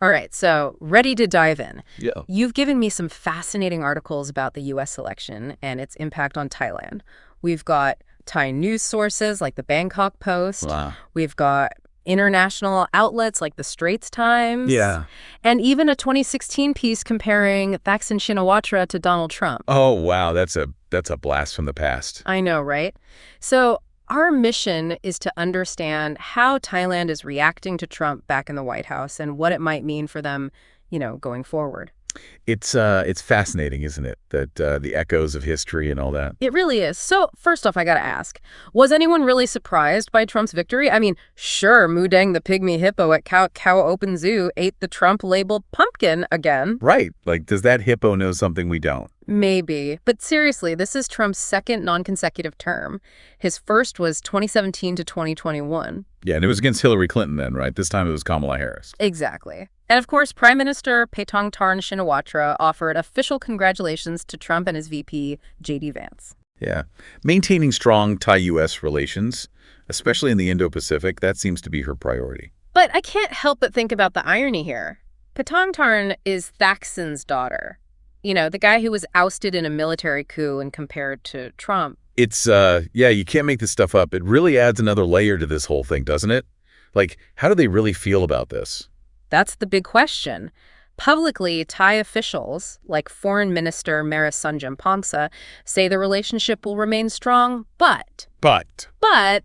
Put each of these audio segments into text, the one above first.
All right, so ready to dive in. Yeah. You've given me some fascinating articles about the U.S. election and its impact on Thailand. We've got Thai news sources like the Bangkok Post. Wow. We've got international outlets like the Straits Times. Yeah. And even a 2016 piece comparing Thaksin Shinawatra to Donald Trump. Oh, wow. That's a blast from the past. I know, right? So our mission is to understand how Thailand is reacting to Trump back in the White House and what it might mean for them, going forward. It's fascinating, isn't it? That the echoes of history and all that. It really is. So first off, I got to ask, was anyone really surprised by Trump's victory? I mean, sure, Moo Deng, the pygmy hippo at Cow Open Zoo, ate the Trump-labeled pumpkin again. Right. Like, does that hippo know something we don't? Maybe. But seriously, this is Trump's second non-consecutive term. His first was 2017 to 2021. Yeah, and it was against Hillary Clinton then, right? This time it was Kamala Harris. Exactly. And of course, Prime Minister Paetongtarn Shinawatra offered official congratulations to Trump and his VP, J.D. Vance. Yeah. Maintaining strong Thai-U.S. relations, especially in the Indo-Pacific, that seems to be her priority. But I can't help but think about the irony here. Paetongtarn is Thaksin's daughter. The guy who was ousted in a military coup and compared to Trump. It's, you can't make this stuff up. It really adds another layer to this whole thing, doesn't it? Like, how do they really feel about this? That's the big question. Publicly, Thai officials, like Foreign Minister Marasunjampongsa, say the relationship will remain strong, but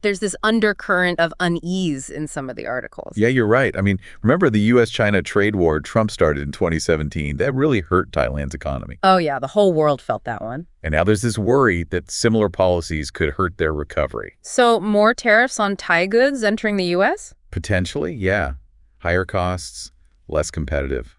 there's this undercurrent of unease in some of the articles. Yeah, you're right. I mean, remember the U.S.-China trade war Trump started in 2017? That really hurt Thailand's economy. Oh, yeah, the whole world felt that one. And now there's this worry that similar policies could hurt their recovery. So more tariffs on Thai goods entering the U.S.? Potentially, yeah. Higher costs, less competitive.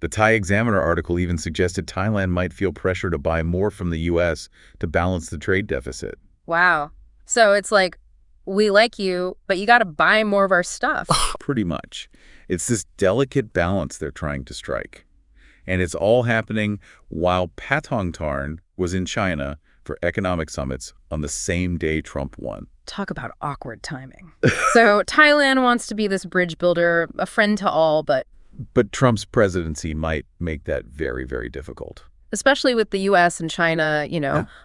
The Thai Examiner article even suggested Thailand might feel pressure to buy more from the U.S. to balance the trade deficit. Wow. So it's like, we like you, but you got to buy more of our stuff. Pretty much. It's this delicate balance they're trying to strike. And it's all happening while Paetongtarn was in China for economic summits on the same day Trump won. Talk about awkward timing. So Thailand wants to be this bridge builder, a friend to all, but Trump's presidency might make that very, very difficult. Especially with the U.S. and China,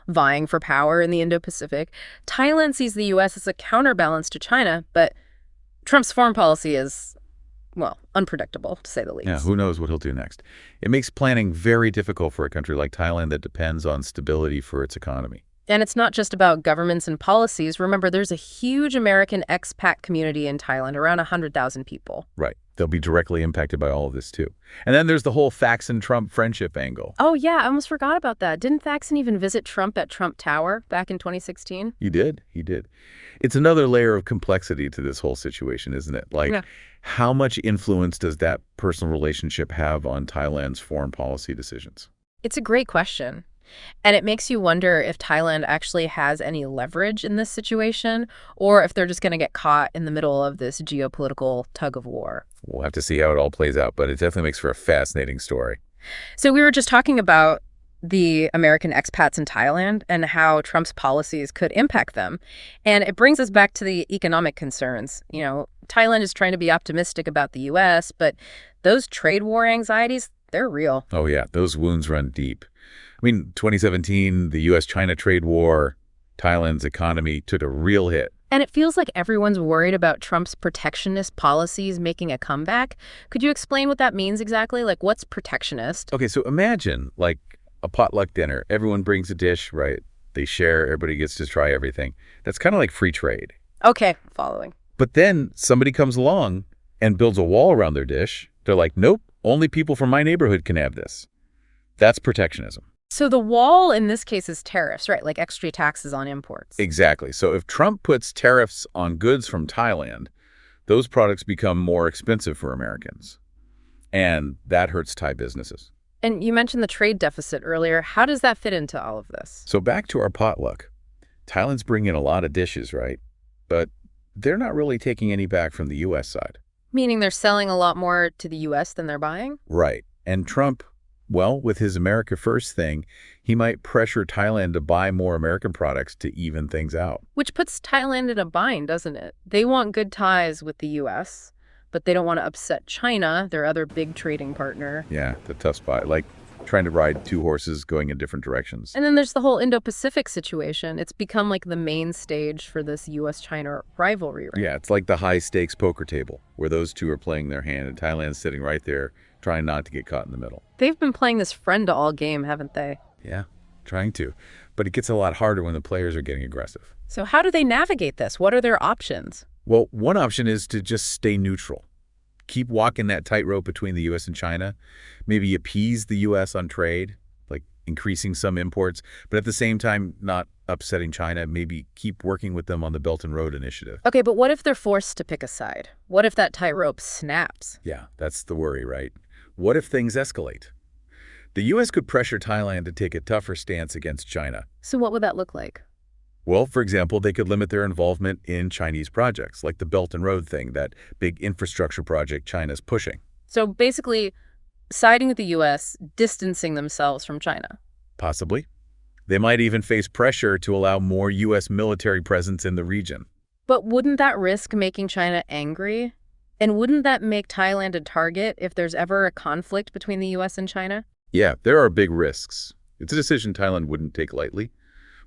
vying for power in the Indo-Pacific. Thailand sees the U.S. as a counterbalance to China, but Trump's foreign policy is, unpredictable, to say the least. Yeah, who knows what he'll do next. It makes planning very difficult for a country like Thailand that depends on stability for its economy. And it's not just about governments and policies. Remember, there's a huge American expat community in Thailand, around 100,000 people. Right. They'll be directly impacted by all of this, too. And then there's the whole Thaksin-Trump friendship angle. Oh, yeah, I almost forgot about that. Didn't Thaksin even visit Trump at Trump Tower back in 2016? He did. It's another layer of complexity to this whole situation, isn't it? Like, How much influence does that personal relationship have on Thailand's foreign policy decisions? It's a great question. And it makes you wonder if Thailand actually has any leverage in this situation, or if they're just going to get caught in the middle of this geopolitical tug of war. We'll have to see how it all plays out, but it definitely makes for a fascinating story. So we were just talking about the American expats in Thailand and how Trump's policies could impact them. And it brings us back to the economic concerns. Thailand is trying to be optimistic about the U.S., but those trade war anxieties, they're real. Oh, yeah. Those wounds run deep. 2017, the U.S.-China trade war, Thailand's economy took a real hit. And it feels like everyone's worried about Trump's protectionist policies making a comeback. Could you explain what that means exactly? Like, what's protectionist? Okay, so imagine, like, a potluck dinner. Everyone brings a dish, right? They share, everybody gets to try everything. That's kind of like free trade. Okay, following. But then somebody comes along and builds a wall around their dish. They're like, nope, only people from my neighborhood can have this. That's protectionism. So the wall in this case is tariffs, right? Like extra taxes on imports. Exactly. So if Trump puts tariffs on goods from Thailand, those products become more expensive for Americans. And that hurts Thai businesses. And you mentioned the trade deficit earlier. How does that fit into all of this? So back to our potluck. Thailand's bringing in a lot of dishes, right? But they're not really taking any back from the U.S. side. Meaning they're selling a lot more to the U.S. than they're buying? Right. And Trump, with his America First thing, he might pressure Thailand to buy more American products to even things out. Which puts Thailand in a bind, doesn't it? They want good ties with the U.S., but they don't want to upset China, their other big trading partner. Yeah, the tough spot. Like trying to ride two horses going in different directions. And then there's the whole Indo-Pacific situation. It's become like the main stage for this U.S.-China rivalry, right? Yeah, it's like the high-stakes poker table where those two are playing their hand and Thailand's sitting right there trying not to get caught in the middle. They've been playing this friend-to-all game, haven't they? Yeah, trying to. But it gets a lot harder when the players are getting aggressive. So how do they navigate this? What are their options? Well, one option is to just stay neutral. Keep walking that tightrope between the U.S. and China. Maybe appease the U.S. on trade, like increasing some imports, but at the same time not upsetting China. Maybe keep working with them on the Belt and Road Initiative. Okay, but what if they're forced to pick a side? What if that tightrope snaps? Yeah, that's the worry, right? What if things escalate? The U.S. could pressure Thailand to take a tougher stance against China. So what would that look like? Well, for example, they could limit their involvement in Chinese projects, like the Belt and Road thing, that big infrastructure project China's pushing. So basically, siding with the U.S., distancing themselves from China. Possibly. They might even face pressure to allow more U.S. military presence in the region. But wouldn't that risk making China angry? And wouldn't that make Thailand a target if there's ever a conflict between the U.S. and China? Yeah, there are big risks. It's a decision Thailand wouldn't take lightly.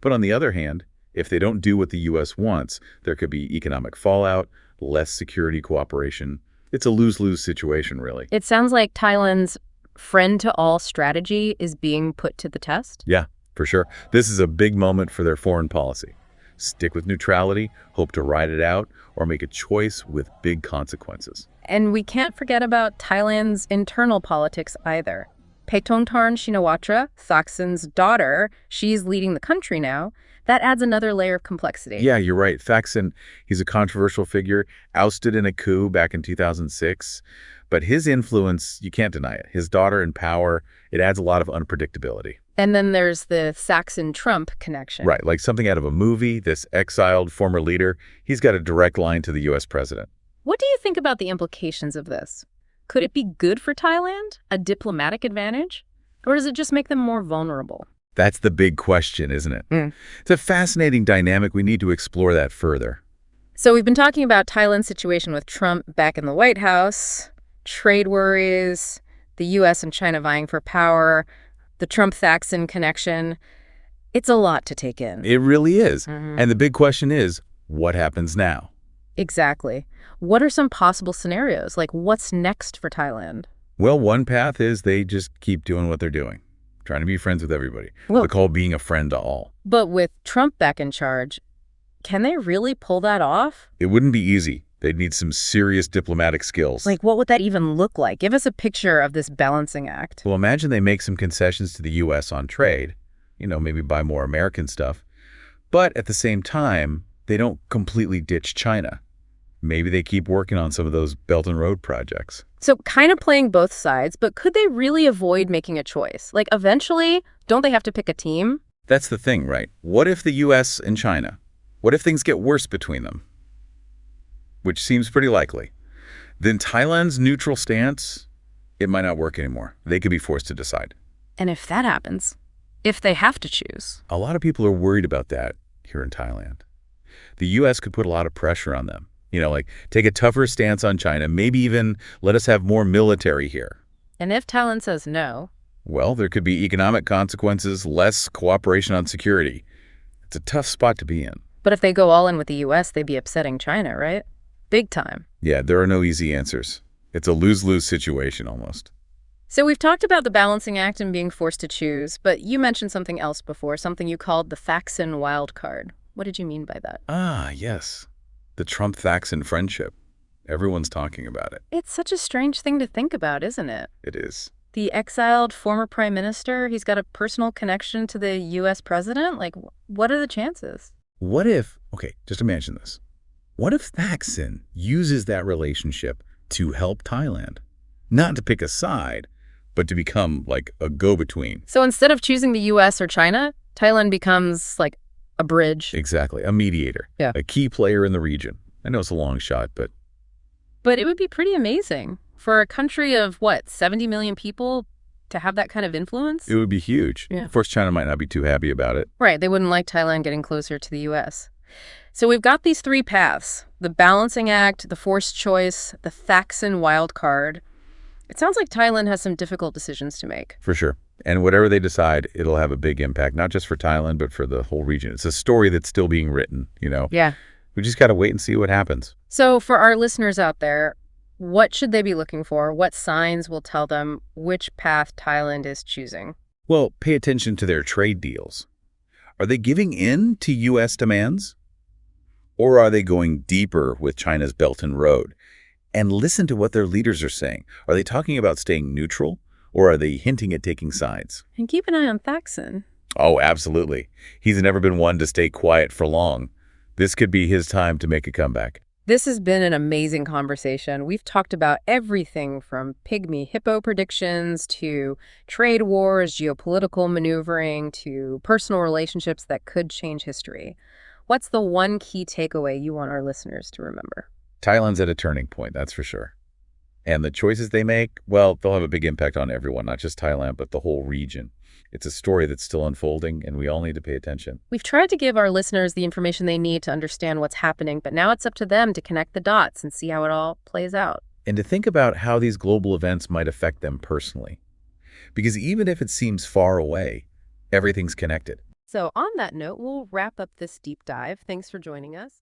But on the other hand, if they don't do what the U.S. wants, there could be economic fallout, less security cooperation. It's a lose-lose situation, really. It sounds like Thailand's friend-to-all strategy is being put to the test. Yeah, for sure. This is a big moment for their foreign policy. Stick with neutrality, hope to ride it out, or make a choice with big consequences. And we can't forget about Thailand's internal politics either. Paetongtarn Shinawatra, Thaksin's daughter, she's leading the country now. That adds another layer of complexity. Yeah, you're right. Thaksin, he's a controversial figure, ousted in a coup back in 2006. But his influence, you can't deny it. His daughter in power, it adds a lot of unpredictability. And then there's the Thaksin-Trump connection. Right, like something out of a movie, this exiled former leader, he's got a direct line to the U.S. president. What do you think about the implications of this? Could it be good for Thailand, a diplomatic advantage? Or does it just make them more vulnerable? That's the big question, isn't it? It's a fascinating dynamic. We need to explore that further. So we've been talking about Thailand's situation with Trump back in the White House, trade worries, the U.S. and China vying for power, the Trump-Thaksin connection. It's a lot to take in. It really is. And the big question is, what happens now? Exactly. What are some possible scenarios? Like, what's next for Thailand? Well, one path is they just keep doing what they're doing, trying to be friends with everybody. Well, They call being a friend to all. but with Trump back in charge, can they really pull that off? It wouldn't be easy. They'd need some serious diplomatic skills. Like, what would that even look like? Give us a picture of this balancing act. Well, imagine they make some concessions to the U.S. on trade, maybe buy more American stuff. But at the same time, they don't completely ditch China. Maybe they keep working on some of those Belt and Road projects. So kind of playing both sides, but could they really avoid making a choice? Like, eventually, don't they have to pick a team? That's the thing, right? What if the U.S. and China? What if things get worse between them? Which seems pretty likely. Then Thailand's neutral stance, it might not work anymore. They could be forced to decide. And if that happens, if they have to choose. A lot of people are worried about that here in Thailand. The U.S. could put a lot of pressure on them. Like take a tougher stance on China, maybe even let us have more military here. And if Thailand says no? Well, there could be economic consequences, less cooperation on security. It's a tough spot to be in. But if they go all in with the U.S., they'd be upsetting China, right? Big time. Yeah, there are no easy answers. It's a lose-lose situation almost. So we've talked about the balancing act and being forced to choose, but you mentioned something else before, something you called the Thaksin wild card. What did you mean by that? Ah, yes. The Trump-Thaksin friendship. Everyone's talking about it. It's such a strange thing to think about, isn't it? It is. The exiled former prime minister, he's got a personal connection to the U.S. president? Like, what are the chances? What if, okay, just imagine this. What if Thaksin uses that relationship to help Thailand? Not to pick a side, but to become like a go-between. So instead of choosing the U.S. or China, Thailand becomes like a bridge. Exactly, a mediator. Yeah. A key player in the region. I know it's a long shot, but... But it would be pretty amazing for a country of, 70 million people to have that kind of influence? It would be huge. Yeah. Of course, China might not be too happy about it. Right, they wouldn't like Thailand getting closer to the U.S. So we've got these three paths, the balancing act, the forced choice, the Thaksin wild card. It sounds like Thailand has some difficult decisions to make. For sure. And whatever they decide, it'll have a big impact, not just for Thailand, but for the whole region. It's a story that's still being written, you know. Yeah. We just got to wait and see what happens. So for our listeners out there, what should they be looking for? What signs will tell them which path Thailand is choosing? Well, pay attention to their trade deals. Are they giving in to U.S. demands? Or are they going deeper with China's Belt and Road? And listen to what their leaders are saying. Are they talking about staying neutral, or are they hinting at taking sides? And keep an eye on Thaksin. Oh, absolutely. He's never been one to stay quiet for long. This could be his time to make a comeback. This has been an amazing conversation. We've talked about everything from pygmy hippo predictions to trade wars, geopolitical maneuvering, to personal relationships that could change history. What's the one key takeaway you want our listeners to remember? Thailand's at a turning point, that's for sure. And the choices they make, well, they'll have a big impact on everyone, not just Thailand, but the whole region. It's a story that's still unfolding, and we all need to pay attention. We've tried to give our listeners the information they need to understand what's happening, but now it's up to them to connect the dots and see how it all plays out. And to think about how these global events might affect them personally. Because even if it seems far away, everything's connected. So on that note, we'll wrap up this deep dive. Thanks for joining us.